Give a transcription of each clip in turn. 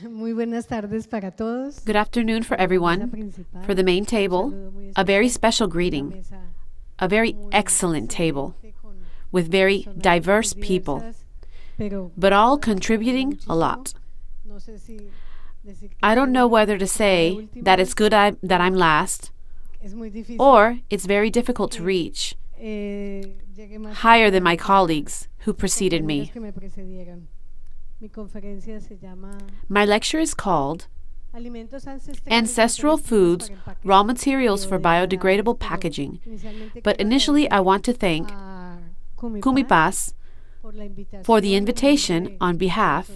Muy buenas tardes para todos. Good afternoon for everyone. For the main table, a very special greeting, a very excellent table with very diverse people, but all contributing a lot. I don't know whether to say that it's good that I'm last, or it's very difficult to reach higher than my colleagues who preceded me. My lecture is called Ancestral Foods, Raw Materials for Biodegradable Packaging. But initially, I want to thank CUMIPAZ for the invitation on behalf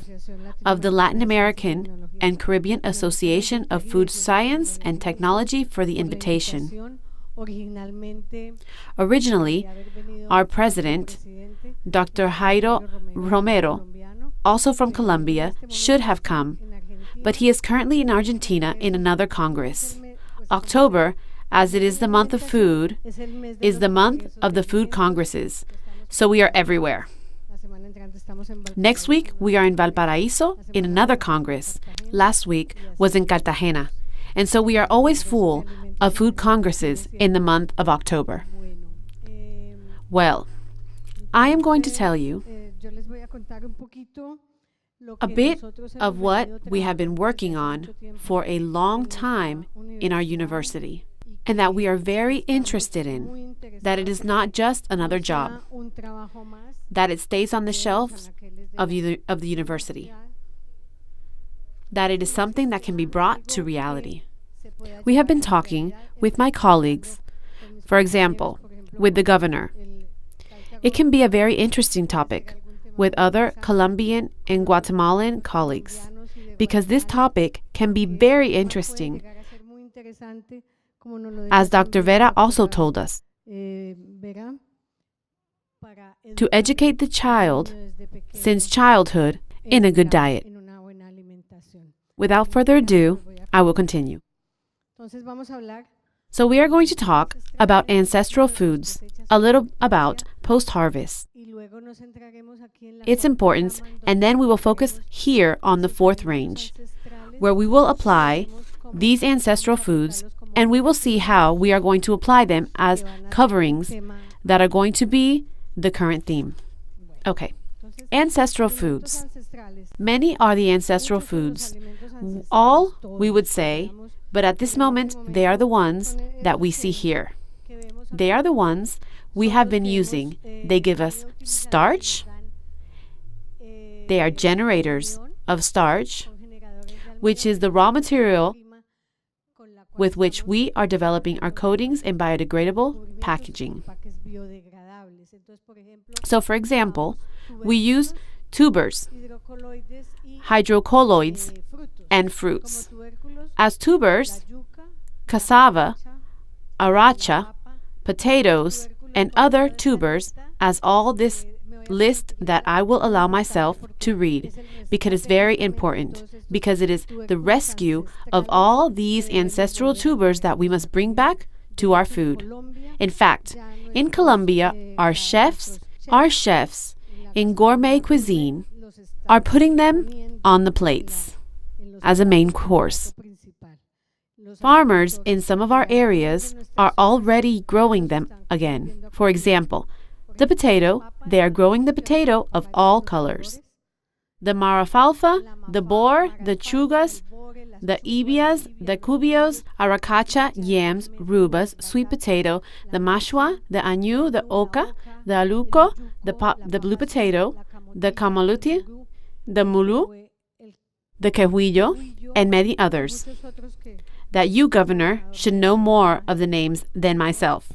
of the Latin American and Caribbean Association of Food Science and Technology for the invitation. Originally, our president, Dr. Jairo Romero, also from Colombia, should have come, but he is currently in Argentina in another congress. October, as it is the month of food, is the month of the food congresses, so we are everywhere. Next week, we are in Valparaíso in another congress. Last week was in Cartagena, and so we are always full of food congresses in the month of October. Well, I am going to tell you a bit of what we have been working on for a long time in our university, and that we are very interested in, that it is not just another job, that it stays on the shelves of the university, that it is something that can be brought to reality. We have been talking with my colleagues, for example, with the governor. It can be a very interesting topic with other Colombian and Guatemalan colleagues, because this topic can be very interesting, as Dr. Vera also told us, to educate the child since childhood in a good diet. Without further ado, I will continue. So we are going to talk about ancestral foods, a little about post-harvest, its importance, and then we will focus here on the fourth range, where we will apply these ancestral foods, and we will see how we are going to apply them as coverings that are going to be the current theme. Okay, ancestral foods. Many are the ancestral foods. All, we would say, but at this moment, they are the ones that we see here. They are the ones we have been using. They give us starch. They are generators of starch, which is the raw material with which we are developing our coatings and biodegradable packaging. So, for example, we use tubers, hydrocolloids, and fruits. As tubers, cassava, arracha, potatoes, and other tubers, as all this list that I will allow myself to read, because it's very important, because it is the rescue of all these ancestral tubers that we must bring back to our food. In fact, in Colombia, our chefs in gourmet cuisine are putting them on the plates as a main course. Farmers in some of our areas are already growing them again. For example, the potato, they are growing the potato of all colors. The marafalfa, the boar, the chugas, the ibias, the cubios, aracacha, yams, rubas, sweet potato, the mashua, the añu, the oca, the aluco, the blue potato, the camaluti, the mulu, the quehuillo, and many others. That you, Governor, should know more of the names than myself,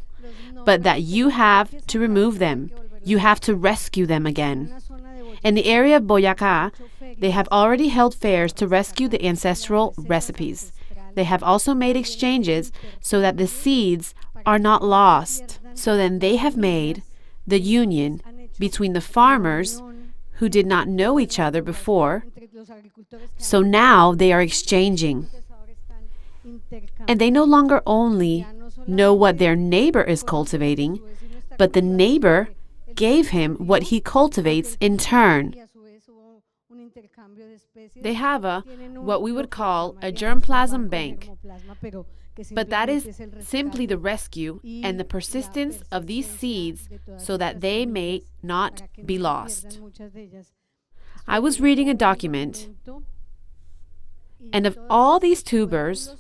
but that you have to remove them. You have to rescue them again. In the area of Boyacá, they have already held fairs to rescue the ancestral recipes. They have also made exchanges so that the seeds are not lost. So then they have made the union between the farmers who did not know each other before. So now they are exchanging. And they no longer only know what their neighbor is cultivating, but the neighbor gave him what he cultivates in turn. They have what we would call a germplasm bank, but that is simply the rescue and the persistence of these seeds so that they may not be lost. I was reading a document, and of all these tubers,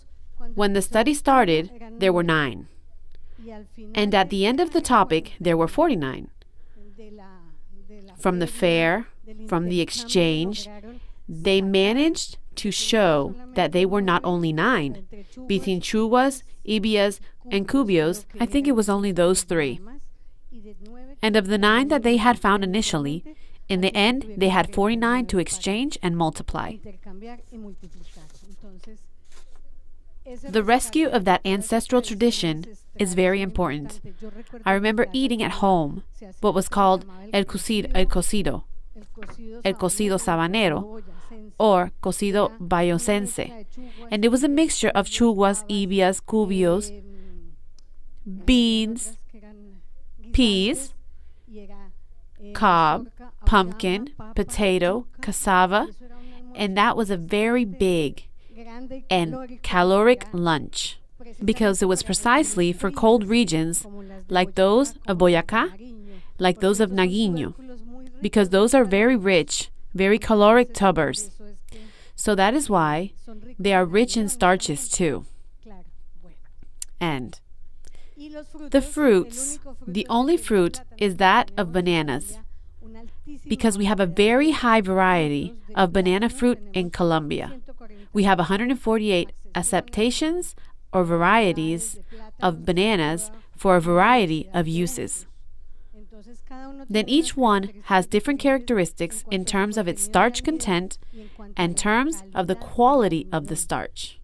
when the study started, there were 9. And at the end of the topic, there were 49. From the fair, from the exchange, they managed to show that they were not only 9. Between chuguas, ibias, and cubios, I think it was only those 3. And of the 9 that they had found initially, in the end, they had 49 to exchange and multiply. The rescue of that ancestral tradition is very important. I remember eating at home what was called el cocido sabanero, or cocido bayocense. And it was a mixture of chuguas, ibias, cubios, beans, peas, cob, pumpkin, potato, cassava, and that was a very big and caloric lunch because it was precisely for cold regions like those of Boyacá, like those of Nariño, because those are very rich, very caloric tubers. So that is why they are rich in starches too. And the fruits, the only fruit is that of bananas, because we have a very high variety of banana fruit in Colombia. We have 148 acceptations or varieties of bananas for a variety of uses. Then each one has different characteristics in terms of its starch content and terms of the quality of the starch.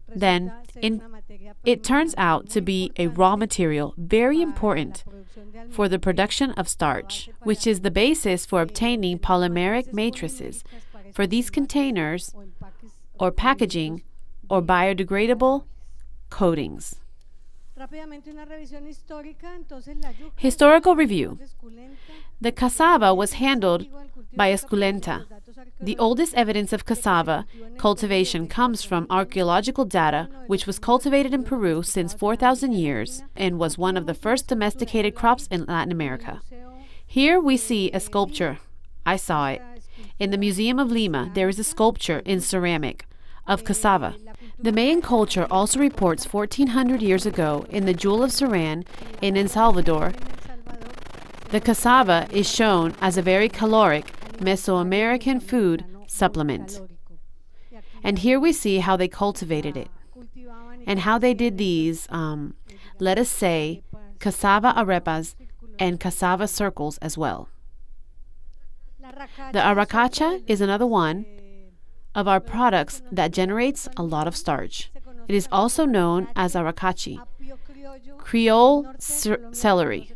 Then it turns out to be a raw material very important for the production of starch, which is the basis for obtaining polymeric matrices for these containers or packaging or biodegradable coatings. Historical review. The cassava was handled by Esculenta. The oldest evidence of cassava cultivation comes from archaeological data, which was cultivated in Peru since 4,000 years and was one of the first domesticated crops in Latin America. Here we see a sculpture. I saw it. In the Museum of Lima, there is a sculpture in ceramic of cassava. The Mayan culture also reports 1,400 years ago in the Jewel of Saran in El Salvador. The cassava is shown as a very caloric Mesoamerican food supplement. And here we see how they cultivated it and how they did these, let us say, cassava arepas and cassava circles as well. The arracacha is another one of our products that generates a lot of starch. It is also known as arracachi, Creole celery.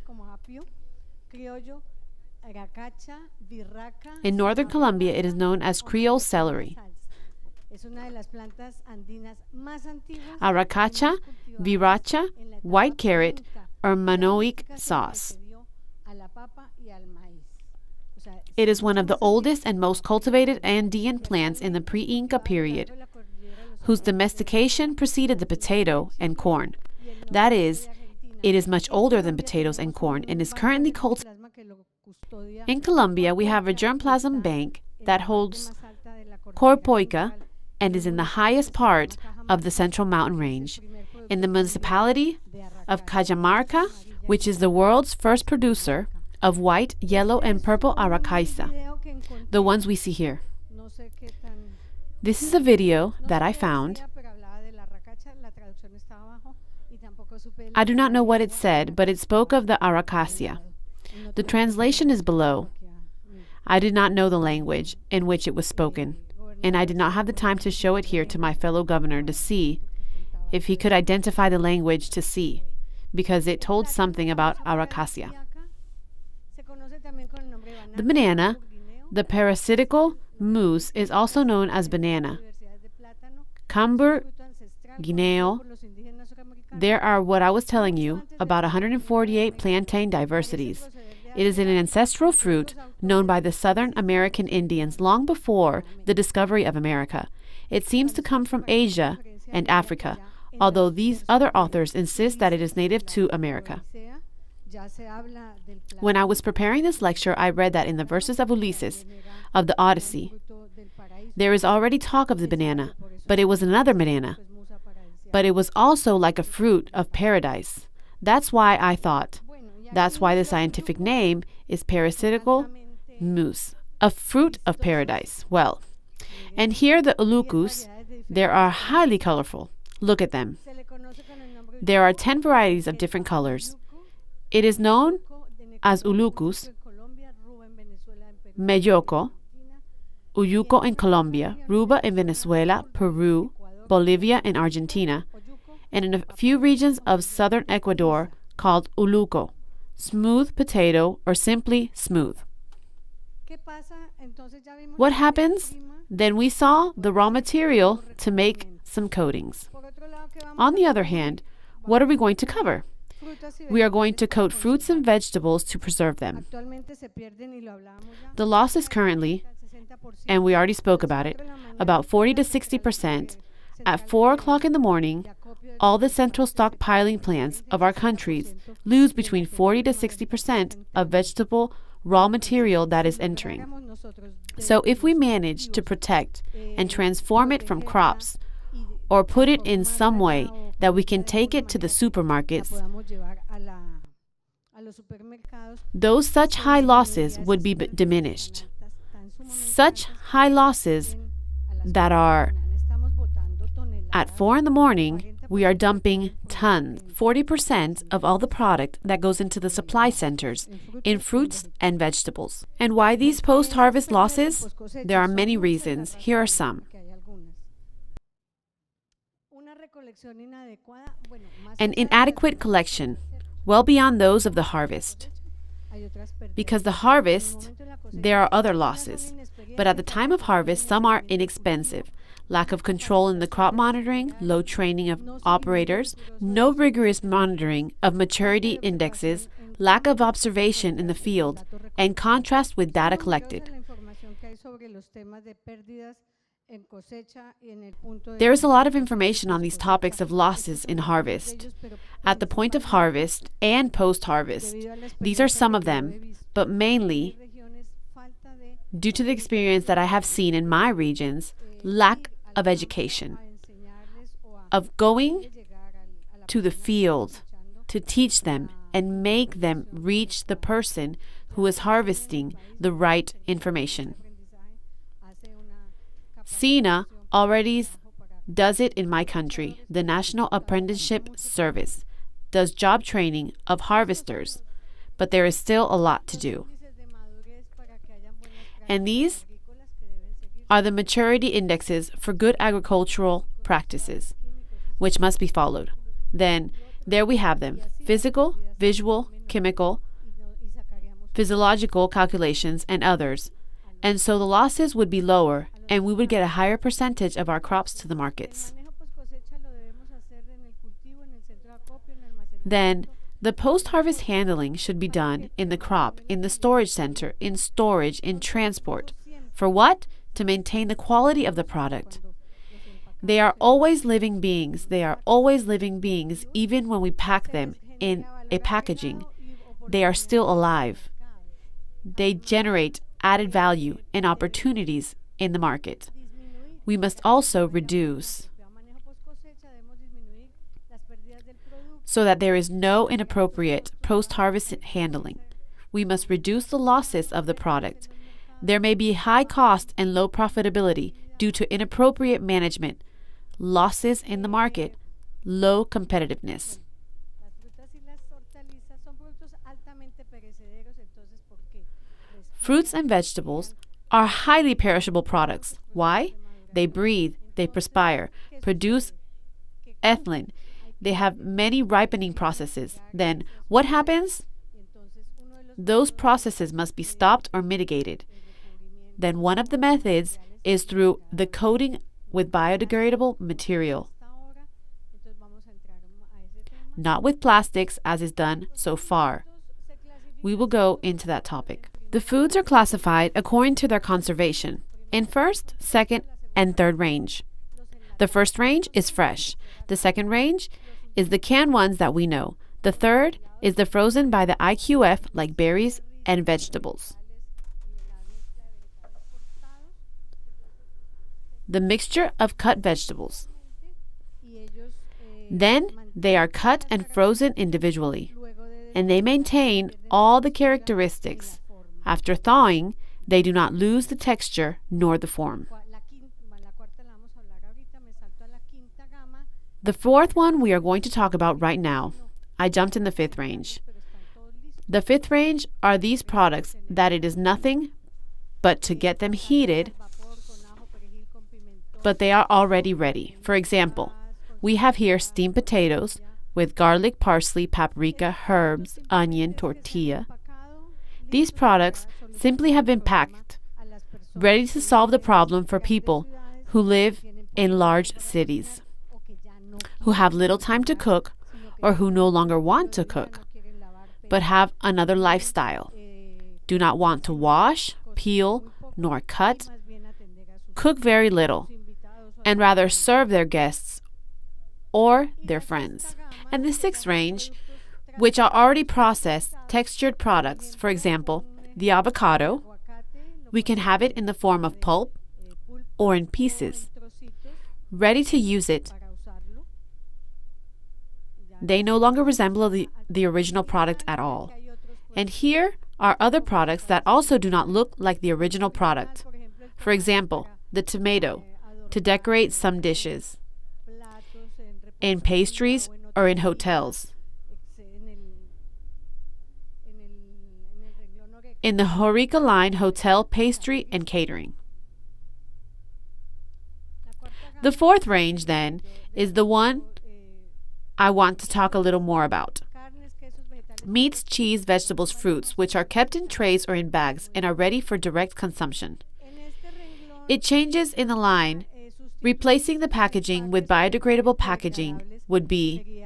In northern Colombia, it is known as Creole celery. Arracacha, viracha, white carrot, or Manoic sauce. It is one of the oldest and most cultivated Andean plants in the pre-Inca period, whose domestication preceded the potato and corn. That is, it is much older than potatoes and corn and is currently cultivated. In Colombia, we have a germplasm bank that holds corpoica and is in the highest part of the Central Mountain Range, in the municipality of Cajamarca, which is the world's first producer of white, yellow, and purple arracacha, the ones we see here. This is a video that I found. I do not know what it said, but it spoke of the arracacia. The translation is below. I did not know the language in which it was spoken, and I did not have the time to show it here to my fellow governor to see if he could identify the language to see, because it told something about arracacia. The banana, the parasitical mousse, is also known as banana. Cambur, guineo. There are what I was telling you, about 148 plantain diversities. It is an ancestral fruit known by the Southern American Indians long before the discovery of America. It seems to come from Asia and Africa, although these other authors insist that it is native to America. When I was preparing this lecture, I read that in the verses of Ulysses, of the Odyssey, there is already talk of the banana, but it was another banana. But it was also like a fruit of paradise. That's why I thought. That's why the scientific name is parasitical mousse, a fruit of paradise. Well, and here the ulucus, they are highly colorful. Look at them. There are 10 varieties of different colors. It is known as ulucus, melloco, uyuco in Colombia, ruba in Venezuela, Peru, Bolivia, and Argentina, and in a few regions of southern Ecuador called uluco, smooth potato, or simply smooth. What happens? Then we saw the raw material to make some coatings. On the other hand, what are we going to cover? We are going to coat fruits and vegetables to preserve them. The loss is currently, and we already spoke about it, about 40 to 60%. At 4 o'clock in the morning, all the central stockpiling plants of our countries lose between 40 to 60% of vegetable raw material that is entering. So if we manage to protect and transform it from crops, or put it in some way that we can take it to the supermarkets, those such high losses would be diminished. Such high losses that are at 4 in the morning, we are dumping tons, 40% of all the product that goes into the supply centers in fruits and vegetables. And why these post-harvest losses? There are many reasons. Here are some. An inadequate collection, well beyond those of the harvest. Because the harvest, there are other losses. But at the time of harvest, some are inexpensive. Lack of control in the crop monitoring, low training of operators, no rigorous monitoring of maturity indexes, lack of observation in the field, and contrast with data collected. There is a lot of information on these topics of losses in harvest. At the point of harvest and post-harvest, these are some of them, but mainly, due to the experience that I have seen in my regions, lack of education, of going to the field to teach them and make them reach the person who is harvesting the right information. SINA already does it in my country. The National Apprenticeship Service does job training of harvesters, but there is still a lot to do. And these are the maturity indexes for good agricultural practices, which must be followed. Then, there we have them: physical, visual, chemical, physiological calculations, and others. And so the losses would be lower, and we would get a higher percentage of our crops to the markets. Then, the post-harvest handling should be done in the crop, in the storage center, in storage, in transport. For what? To maintain the quality of the product. They are always living beings. They are always living beings, even when we pack them in a packaging. They are still alive. They generate added value and opportunities in the market. We must also reduce so that there is no inappropriate post-harvest handling. We must reduce the losses of the product. There may be high cost and low profitability due to inappropriate management, losses in the market, low competitiveness. Fruits and vegetables are highly perishable products. Why? They breathe, they perspire, produce ethylene. They have many ripening processes. Then, what happens? Those processes must be stopped or mitigated. Then one of the methods is through the coating with biodegradable material. Not with plastics, as is done so far. we will go into that topic. The foods are classified according to their conservation in first, second, and third range. The first range is fresh. The second range is the canned ones that we know. The third is the frozen by the IQF, like berries and vegetables. The mixture of cut vegetables. Then they are cut and frozen individually, and they maintain all the characteristics. After thawing, they do not lose the texture nor the form. The fourth one we are going to talk about right now. I jumped in the fifth range. The fifth range are these products that it is nothing but to get them heated, but they are already ready. For example, we have here steamed potatoes with garlic, parsley, paprika, herbs, onion, tortilla. These products simply have been packed, ready to solve the problem for people who live in large cities, who have little time to cook, or who no longer want to cook, but have another lifestyle, do not want to wash, peel, nor cut, cook very little, and rather serve their guests or their friends. And the sixth range, which are already processed, textured products, for example, the avocado, we can have it in the form of pulp or in pieces, ready to use it. They no longer resemble the original product at all. And here are other products that also do not look like the original product. For example, the tomato, to decorate some dishes, in pastries or in hotels. In the Horeca line, hotel, pastry, and catering. The fourth range, then, is the one I want to talk a little more about. Meats, cheese, vegetables, fruits, which are kept in trays or in bags and are ready for direct consumption. It changes in the line. Replacing the packaging with biodegradable packaging would be,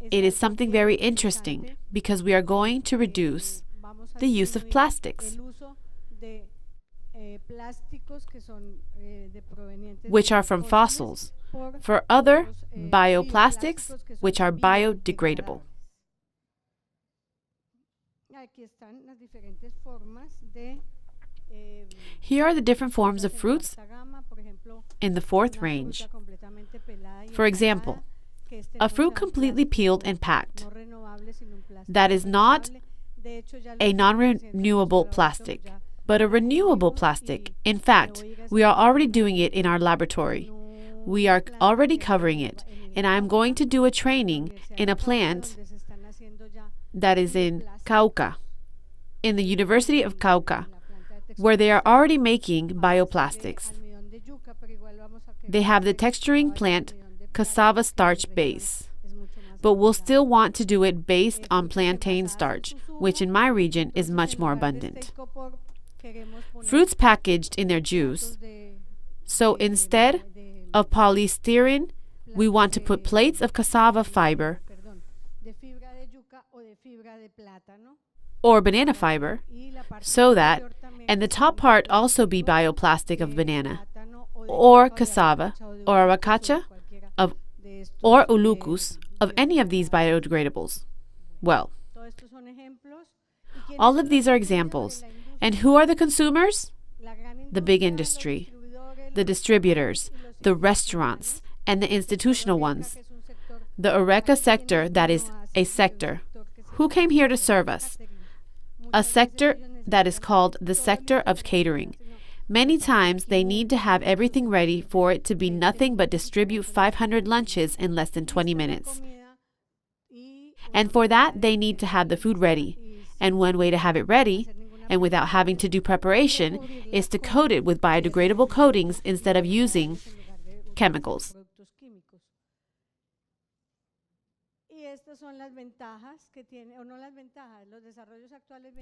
it is something very interesting because we are going to reduce the use of plastics, which are from fossils, for other bioplastics, which are biodegradable. Here are the different forms of fruits in the fourth range. For example, a fruit completely peeled and packed. That is not a non-renewable plastic, but a renewable plastic. In fact, we are already doing it in our laboratory. We are already covering it, and I am going to do a training in a plant that is in Cauca, in the University of Cauca, where they are already making bioplastics. They have the texturing plant cassava starch base, but we'll still want to do it based on plantain starch, which in my region is much more abundant. Fruits packaged in their juice. So instead of polystyrene, we want to put plates of cassava fiber or banana fiber, so that, and the top part also be bioplastic of banana, or cassava, or abacacha, or ulucus, of any of these biodegradables. Well, all of these are examples. And who are the consumers? The big industry, the distributors, the restaurants, and the institutional ones. The Horeca sector, that is a sector. Who came here to serve us? A sector that is called the sector of catering. Many times they need to have everything ready for it to be nothing but distribute 500 lunches in less than 20 minutes. And for that, they need to have the food ready. And one way to have it ready, and without having to do preparation, is to coat it with biodegradable coatings instead of using chemicals.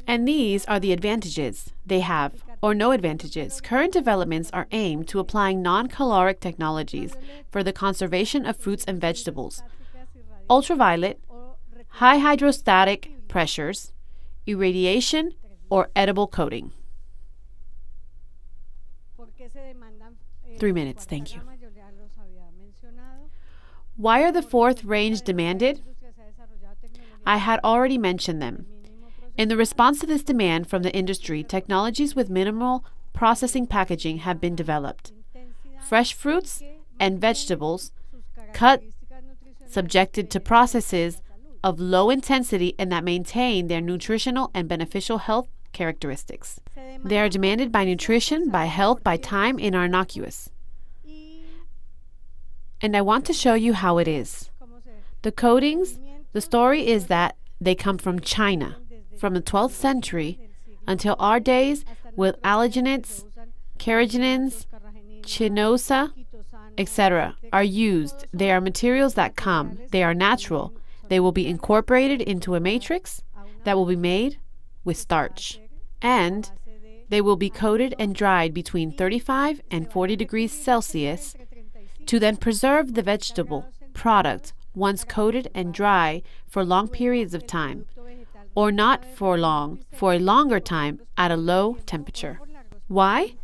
And these are the advantages they have, or no advantages. Current developments are aimed to applying non-caloric technologies for the conservation of fruits and vegetables. Ultraviolet, high hydrostatic pressures, irradiation, or edible coating. 3 minutes, thank you. Why are the fourth range demanded? I had already mentioned them. In the response to this demand from the industry, technologies with minimal processing packaging have been developed. Fresh fruits and vegetables cut subjected to processes of low intensity and that maintain their nutritional and beneficial health characteristics. They are demanded by nutrition, by health, by time, and are innocuous. And I want to show you how it is. The coatings, the story is that they come from China, from the 12th century until our days, with allergens, carrageenans, chinosa, etc. are used. They are materials that come. They are natural. They will be incorporated into a matrix that will be made with starch. And they will be coated and dried between 35 and 40 degrees Celsius to then preserve the vegetable product once coated and dry for long periods of time, or not for long, for a longer time at a low temperature. Why?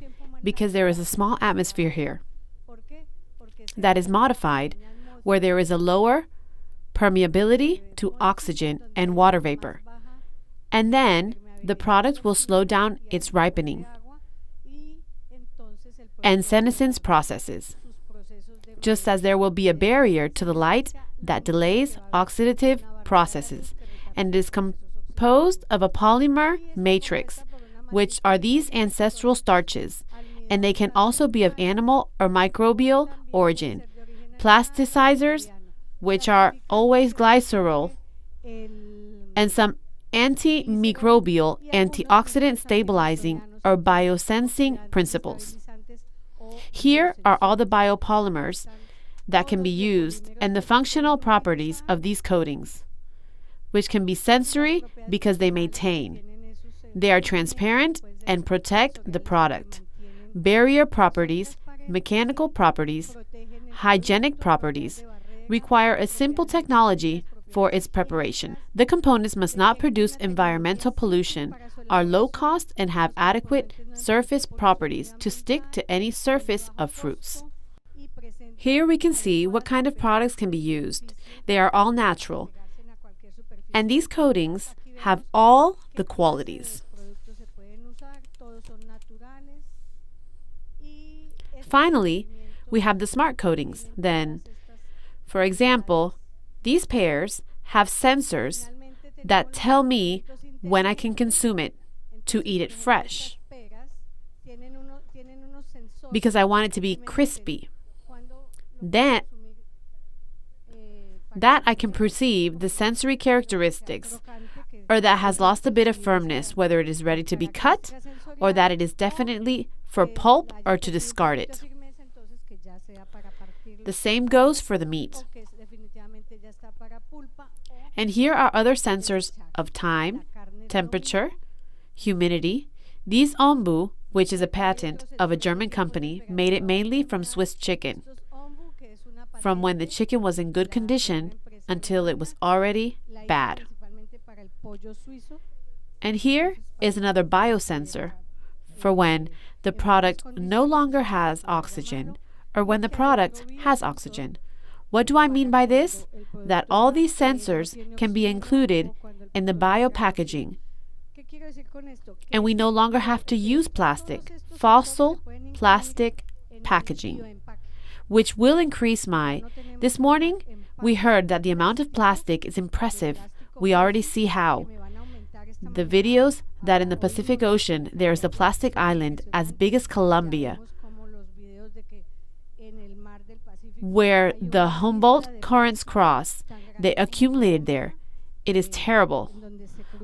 Because there is a small atmosphere here that is modified, where there is a lower permeability to oxygen and water vapor. And then the product will slow down its ripening and senescence processes, just as there will be a barrier to the light that delays oxidative processes, and is composed of a polymer matrix, which are these ancestral starches, and they can also be of animal or microbial origin. Plasticizers, which are always glycerol, and some antimicrobial, antioxidant stabilizing, or biosensing principles. Here are all the biopolymers that can be used and the functional properties of these coatings, which can be sensory because they maintain. They are transparent and protect the product. Barrier properties, mechanical properties, hygienic properties require a simple technology for its preparation. The components must not produce environmental pollution, are low cost, and have adequate surface properties to stick to any surface of fruits. Here we can see what kind of products can be used. They are all natural, and these coatings have all the qualities. Finally, we have the smart coatings. Then, for example, these pears have sensors that tell me when I can consume it to eat it fresh, because I want it to be crispy. Then that I can perceive the sensory characteristics, or that has lost a bit of firmness, whether it is ready to be cut or that it is definitely for pulp or to discard it. The same goes for the meat. And here are other sensors of time, temperature, humidity. These ombu, which is a patent of a German company, made it mainly from Swiss chicken, from when the chicken was in good condition until it was already bad. And here is another biosensor for when the product no longer has oxygen or when the product has oxygen. What do I mean by this? That all these sensors can be included in the biopackaging, and we no longer have to use plastic, fossil plastic packaging, which will increase my... This morning, we heard that the amount of plastic is impressive. We already see how. The videos that in the Pacific Ocean there is a plastic island as big as Colombia, where the Humboldt currents cross. They accumulated there. It is terrible.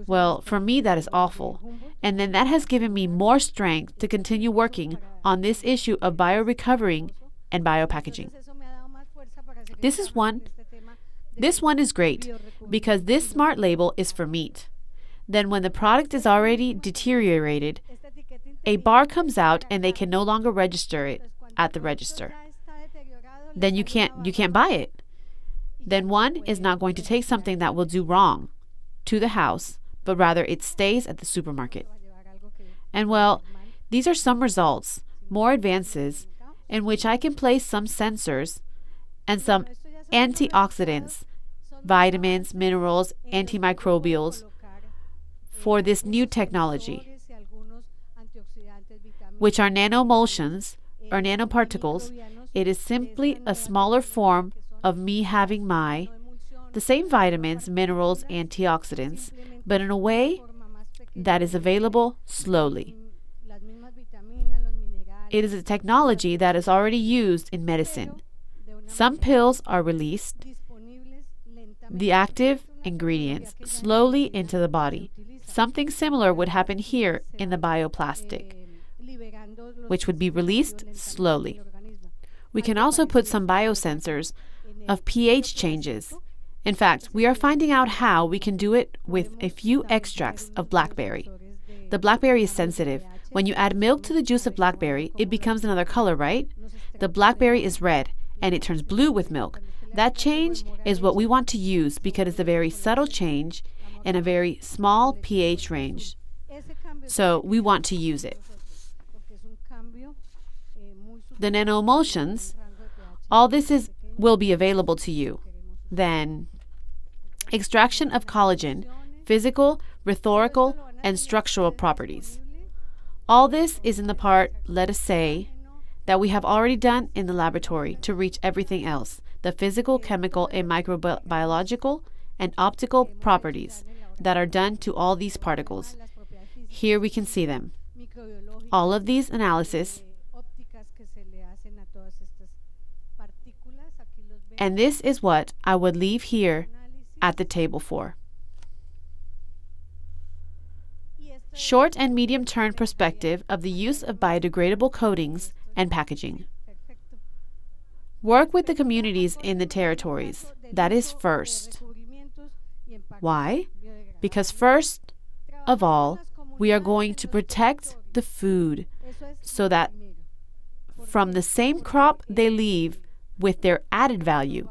Well, for me, that is awful. And then that has given me more strength to continue working on this issue of biorecovering and biopackaging. This one is great because this smart label is for meat. Then when the product is already deteriorated, a bar comes out and they can no longer register it at the register. Then you can't buy it. Then one is not going to take something that will do wrong to the house, but rather it stays at the supermarket. And well, these are some results, more advances, in which I can place some sensors and some antioxidants, vitamins, minerals, antimicrobials for this new technology, which are nanoemulsions or nanoparticles. It is simply a smaller form of me having the same vitamins, minerals, antioxidants, but in a way that is available slowly. It is a technology that is already used in medicine. Some pills are released, the active ingredients, slowly into the body. Something similar would happen here in the bioplastic, which would be released slowly. We can also put some biosensors of pH changes. In fact, we are finding out how we can do it with a few extracts of blackberry. The blackberry is sensitive. When you add milk to the juice of blackberry, it becomes another color, right? The blackberry is red, and it turns blue with milk. That change is what we want to use because it's a very subtle change in a very small pH range. So we want to use it. The nanoemulsions, all this will be available to you. Then, extraction of collagen, physical, rhetorical, and structural properties. All this is in the part, let us say, that we have already done in the laboratory to reach everything else, the physical, chemical, and microbiological and optical properties that are done to all these particles. Here we can see them. All of these analyses, and this is what I would leave here at the table for. Short and medium-term perspective of the use of biodegradable coatings and packaging. Work with the communities in the territories. That is first. Why? Because first of all, we are going to protect the food so that from the same crop they leave with their added value,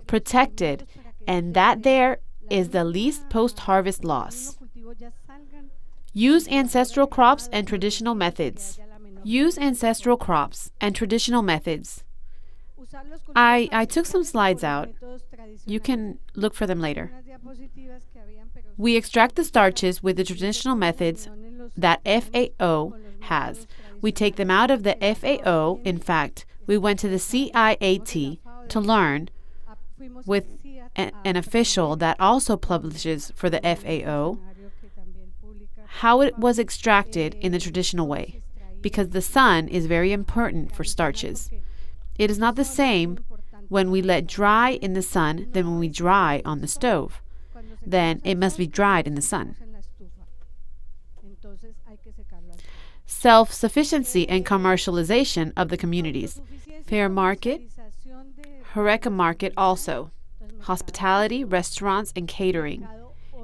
protected, and that there is the least post-harvest loss. Use ancestral crops and traditional methods. Use ancestral crops and traditional methods. I took some slides out. You can look for them later. We extract the starches with the traditional methods that FAO has. We take them out of the FAO. In fact, we went to the CIAT to learn with an official that also publishes for the FAO how it was extracted in the traditional way, because the sun is very important for starches. It is not the same when we let dry in the sun than when we dry on the stove. Then it must be dried in the sun. Self-sufficiency and commercialization of the communities. Fair market, Horeca market also. Hospitality, restaurants, and catering.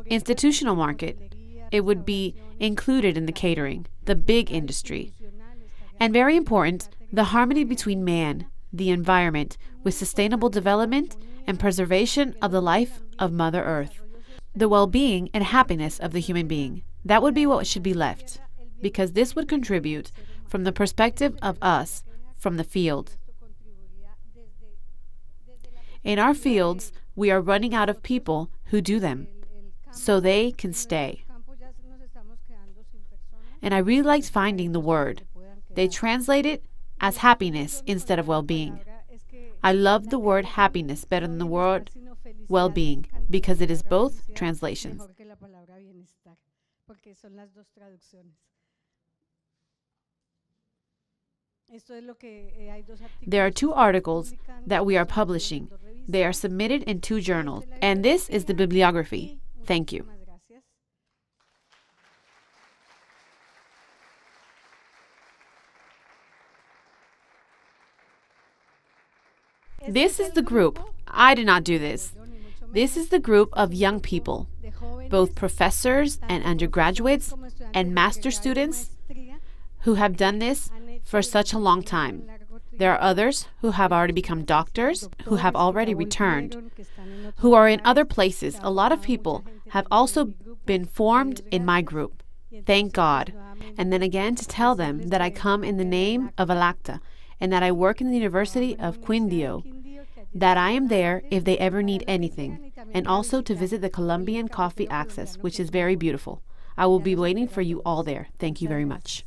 Institutional market. It would be included in the catering, the big industry. And very important, the harmony between man, the environment, with sustainable development and preservation of the life of Mother Earth. The well-being and happiness of the human being. That would be what should be left, because this would contribute from the perspective of us, from the field. In our fields, we are running out of people who do them, so they can stay. And I really liked finding the word. They translate it as happiness instead of well-being. I love the word happiness better than the word well-being because it is both translations. There are 2 articles that we are publishing. They are submitted in 2 journals, and this is the bibliography. Thank you. This is the group. I did not do this. This is the group of young people, both professors and undergraduates and master students who have done this for such a long time. There are others who have already become doctors, who have already returned, who are in other places. A lot of people have also been formed in my group. Thank God. And then again to tell them that I come in the name of Alacta and that I work in the University of Quindio, that I am there if they ever need anything, and also to visit the Colombian Coffee Access, which is very beautiful. I will be waiting for you all there. Thank you very much.